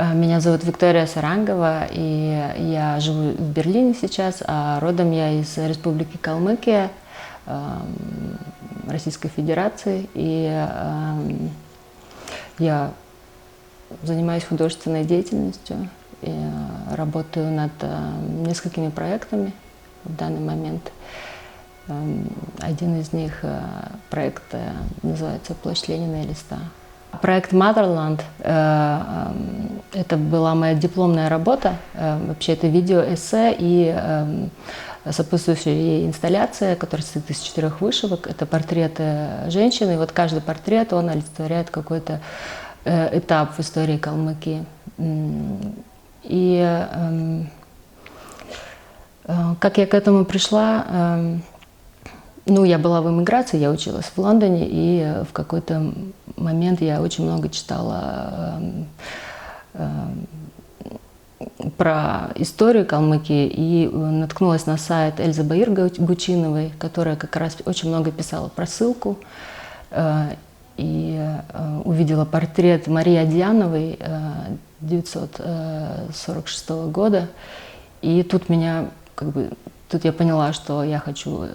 Меня зовут Виктория Сарангова, и я живу в Берлине сейчас, а родом я из Республики Калмыкия, Российской Федерации. И я занимаюсь художественной деятельностью, и работаю над несколькими проектами в данный момент. Один из них проект называется «Площадь Ленина и листа». Проект Motherland – это была моя дипломная работа. Вообще это видеоэссе и сопутствующая ей инсталляция, которая состоит из 4 вышивок. Это портреты женщины. И вот каждый портрет, он олицетворяет какой-то этап в истории Калмыкии. И как я к этому пришла? Ну, я была в эмиграции, я училась в Лондоне, и в какой-то момент я очень много читала про историю Калмыкии и наткнулась на сайт Эльзы Баир Гучиновой, которая как раз очень много писала про ссылку, и увидела портрет Марии Адьяновой 1946 года, и тут тут я поняла, что я хочу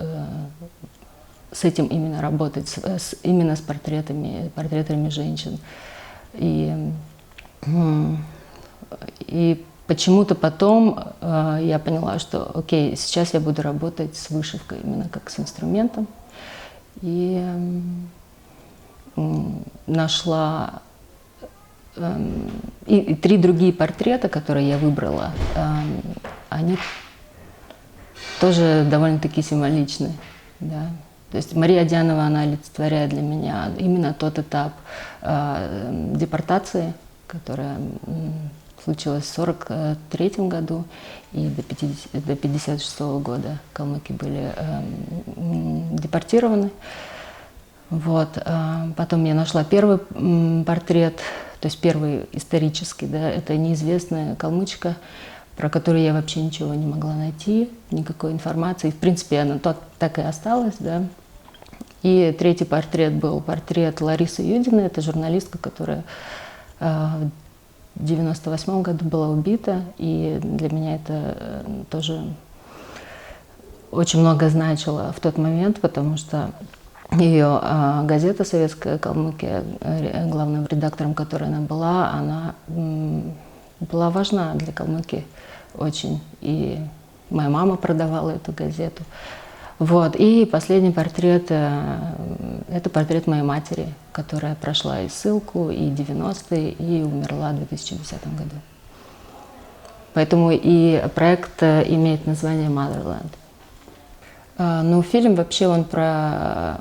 с этим именно работать, именно с портретами женщин. И почему-то потом я поняла, что окей, сейчас я буду работать с вышивкой именно как с инструментом. И нашла и 3 другие портрета, которые я выбрала, они тоже довольно-таки символичны. Да. То есть Мария Адьянова, она олицетворяет для меня именно тот этап депортации, которая случилась в 1943 году, и до 1956 года калмыки были депортированы. Вот. Потом я нашла первый портрет, то есть первый исторический, да, это неизвестная калмычка, про которую я вообще ничего не могла найти, никакой информации. В принципе, она так и осталась. Да. И третий портрет был портрет Ларисы Юдиной, это журналистка, которая в 1998 году была убита. И для меня это тоже очень много значило в тот момент, потому что ее газета «Советская Калмыкия», главным редактором которой она была важна для Калмыкии очень. И моя мама продавала эту газету. Вот. И последний портрет – это портрет моей матери, которая прошла и ссылку, и 90-е, и умерла в 2010 году. Поэтому и проект имеет название Motherland. Ну, фильм вообще он про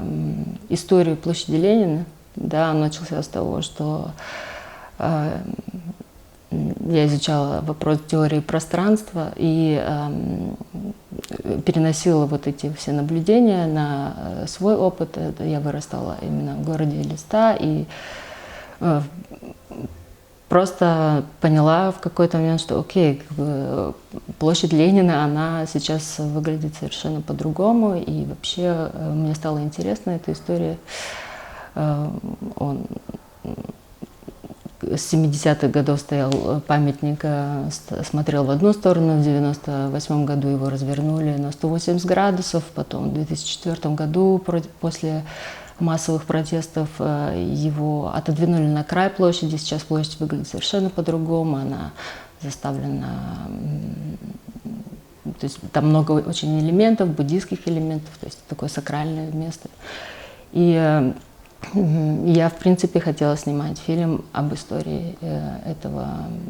историю площади Ленина. Да, он начался с того, что я изучала вопрос теории пространства и переносила вот эти все наблюдения на свой опыт. Я вырастала именно в городе Элиста и просто поняла в какой-то момент, что окей, площадь Ленина, она сейчас выглядит совершенно по-другому, и вообще мне стала интересна эта история. Он с 70-х годов стоял памятник, смотрел в одну сторону, в 1998 году его развернули на 180 градусов, потом в 2004 году после массовых протестов его отодвинули на край площади. Сейчас площадь выглядит совершенно по-другому, она заставлена, то есть там много очень элементов, буддийских элементов, то есть такое сакральное место. И я, в принципе, хотела снимать фильм об истории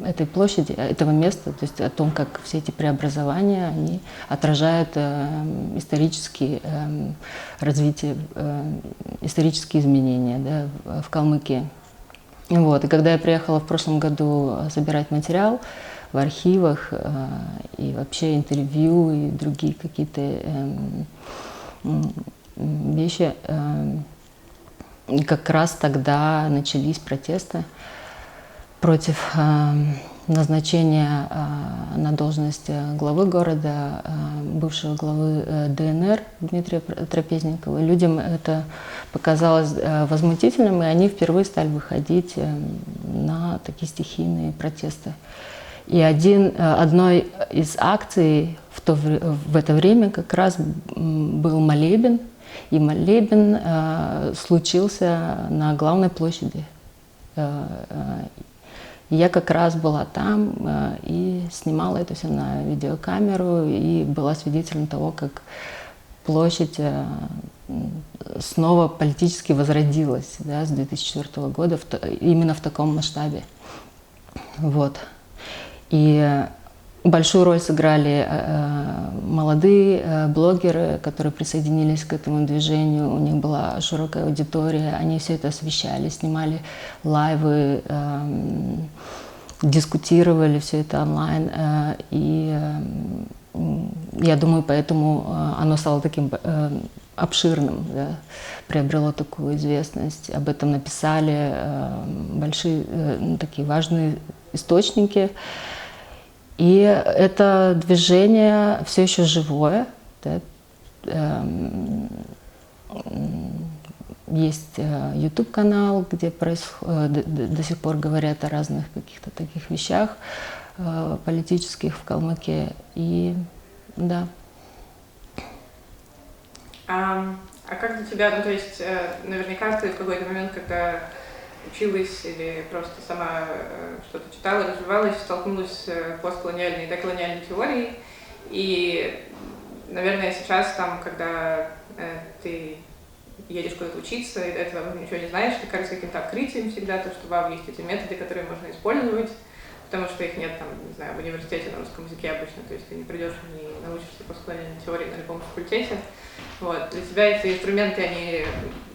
этой площади, этого места, то есть о том, как все эти преобразования, они отражают исторические развитие, исторические изменения, да, в Калмыкии. Вот. И когда я приехала в прошлом году собирать материал в архивах и вообще интервью и другие какие-то вещи, как раз тогда начались протесты против назначения на должность главы города, бывшего главы ДНР Дмитрия Трапезникова. Людям это показалось возмутительным, и они впервые стали выходить на такие стихийные протесты. И одной из акций в это время как раз был молебен, и молебен случился на главной площади. Я как раз была там и снимала это все на видеокамеру, и была свидетелем того, как площадь снова политически возродилась, да, с 2004 года именно в таком масштабе. Вот. И большую роль сыграли молодые блогеры, которые присоединились к этому движению. У них была широкая аудитория, они все это освещали, снимали лайвы, дискутировали все это онлайн. И я думаю, поэтому оно стало таким обширным, да, приобрело такую известность. Об этом написали большие, такие важные источники. И это движение все еще живое. Да. Есть YouTube-канал, где до сих пор говорят о разных каких-то таких вещах политических в Калмыкии. И да. А как для тебя, ну то есть наверняка ты в какой-то момент, когда училась или просто сама что-то читала, развивалась, столкнулась с постколониальной и деколониальной теорией. И, наверное, сейчас, там, когда ты едешь куда-то учиться, и до этого ничего не знаешь, это кажется каким-то открытием всегда, то, что вау, есть эти методы, которые можно использовать, потому что их нет, там, не знаю, в университете на русском языке обычно, то есть ты не придешь и не научишься постколониальной теории на любом факультете. Вот. Для тебя эти инструменты, они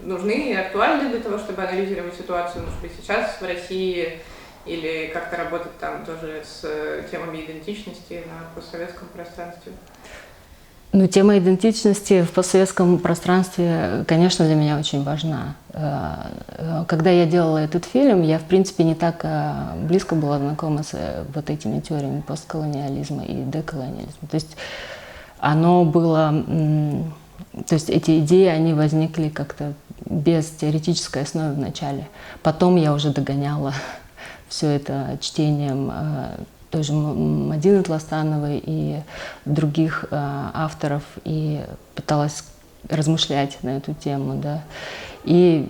нужны и актуальны для того, чтобы анализировать ситуацию, может быть, сейчас в России, или как-то работать там тоже с темами идентичности на постсоветском пространстве? Ну, тема идентичности в постсоветском пространстве, конечно, для меня очень важна. Когда я делала этот фильм, я, в принципе, не так близко была знакома с вот этими теориями постколониализма и деколониализма. То есть оно было... То есть эти идеи, они возникли как-то без теоретической основы в начале. Потом я уже догоняла все это чтением той же Мадины Тластановой и других авторов, и пыталась размышлять на эту тему, да. И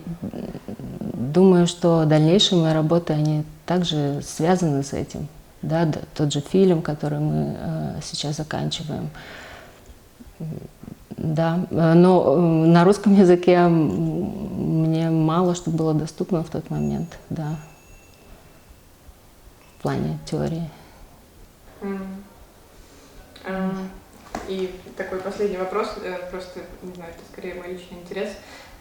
думаю, что дальнейшие мои работы, они также связаны с этим, да. Тот же фильм, который мы сейчас заканчиваем. Да, но на русском языке мне мало что было доступно в тот момент, да, в плане теории. И такой последний вопрос, просто, не знаю, это скорее мой личный интерес.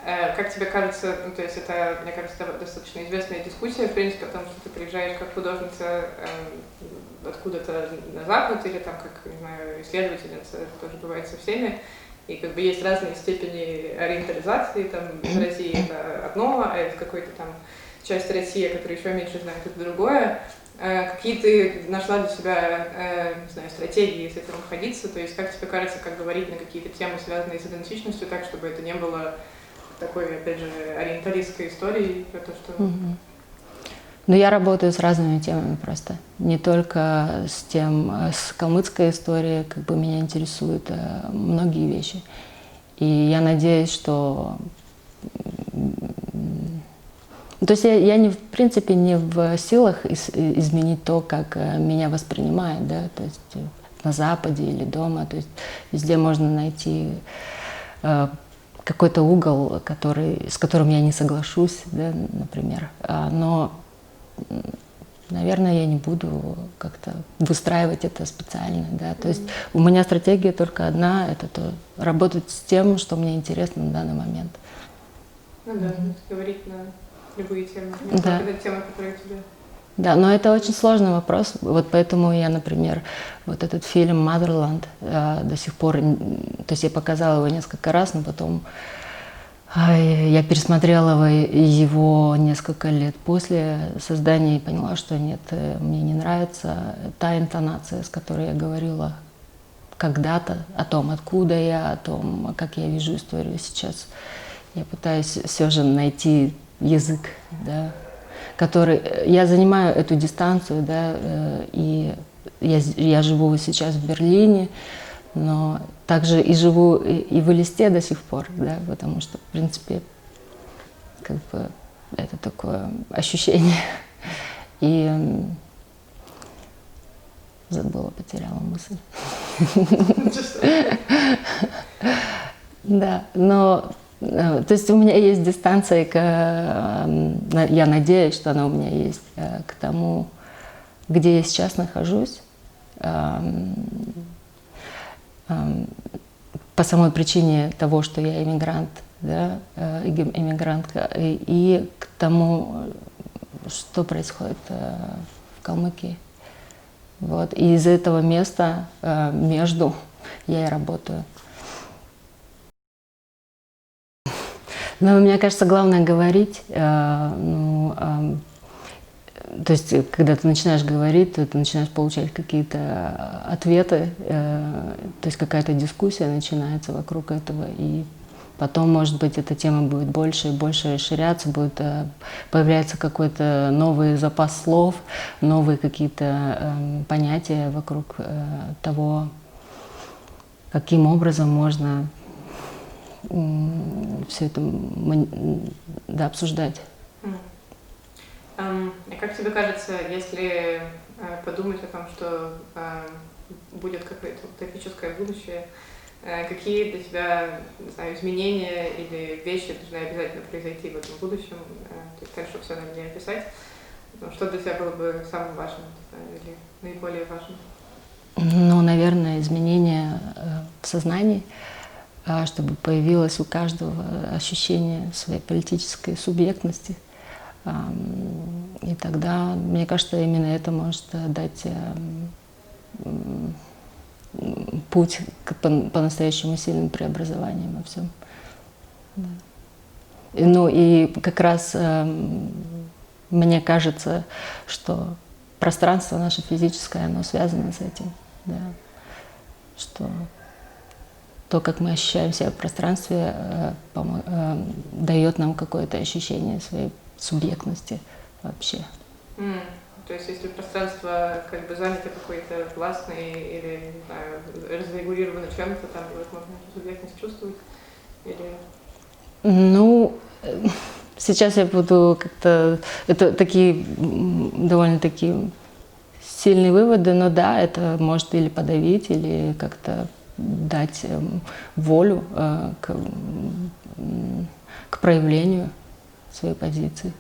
Как тебе кажется, ну, то есть это, мне кажется, достаточно известная дискуссия, в принципе, о том, что ты приезжаешь как художница откуда-то на Запад, или там, как, не знаю, исследовательница, это тоже бывает со всеми, и как бы есть разные степени ориентализации, там, в России это одно, а в какой-то там части России, которая еще меньше знает, это другое. Какие ты нашла для себя, не знаю, стратегии с этим обходиться, то есть как тебе кажется, как говорить на какие-то темы, связанные с идентичностью, так, чтобы это не было такой, опять же, ориенталистской историей про то, что... Ну, я работаю с разными темами просто. Не только с калмыцкой историей, как бы меня интересуют многие вещи. И я надеюсь, что... То есть я не, в принципе, не в силах изменить то, как меня воспринимают, да, то есть на Западе или дома. То есть везде можно найти какой-то угол, с которым я не соглашусь, да, например. Но, наверное, я не буду как-то выстраивать это специально, да. То есть у меня стратегия только одна — это работать с тем, что мне интересно на данный момент. Ну да, говорить на любые темы, да. Темы, которые тебе... Да, но это очень сложный вопрос, вот поэтому я, например, вот этот фильм «Motherland» до сих пор, то есть я показала его несколько раз, но потом я пересмотрела его несколько лет после создания и поняла, что нет, мне не нравится та интонация, с которой я говорила когда-то о том, откуда я, о том, как я вижу историю сейчас. Я пытаюсь все же найти язык, да, который я занимаю эту дистанцию, да, и я живу сейчас в Берлине, но также и живу и в Элисте до сих пор, да, потому что, в принципе, как бы это такое ощущение. И забыла, потеряла мысль. Да, но то есть у меня есть дистанция я надеюсь, что она у меня есть к тому, где я сейчас нахожусь. По самой причине того, что я иммигрант, да, иммигрантка, и к тому, что происходит в Калмыкии. Вот. И из этого места между я и работаю. Но мне кажется, главное говорить. То есть, когда ты начинаешь говорить, то ты начинаешь получать какие-то ответы, то есть какая-то дискуссия начинается вокруг этого, и потом, может быть, эта тема будет больше и больше расширяться, будет появляется какой-то новый запас слов, новые какие-то понятия вокруг того, каким образом можно все это обсуждать. И как тебе кажется, если подумать о том, что будет какое-то утопическое будущее, какие для тебя, не знаю, изменения или вещи должны обязательно произойти в этом будущем? То есть, конечно, все надо не описать, но что для тебя было бы самым важным или наиболее важным? Ну, наверное, изменения в сознании, чтобы появилось у каждого ощущение своей политической субъектности. И тогда, мне кажется, именно это может дать путь к по-настоящему сильным преобразованиям во всем. Да. Ну и как раз мне кажется, что пространство наше физическое, оно связано с этим. Да. Что то, как мы ощущаем себя в пространстве, дает нам какое-то ощущение своей субъектности вообще. То есть если пространство как бы занято какой-то властной или, не знаю, разрегулировано чем-то, там невозможно эту субъектность чувствовать? Или... Ну, сейчас я буду как-то... Это такие довольно-таки сильные выводы, но да, это может или подавить, или как-то дать волю к проявлению своей позиции.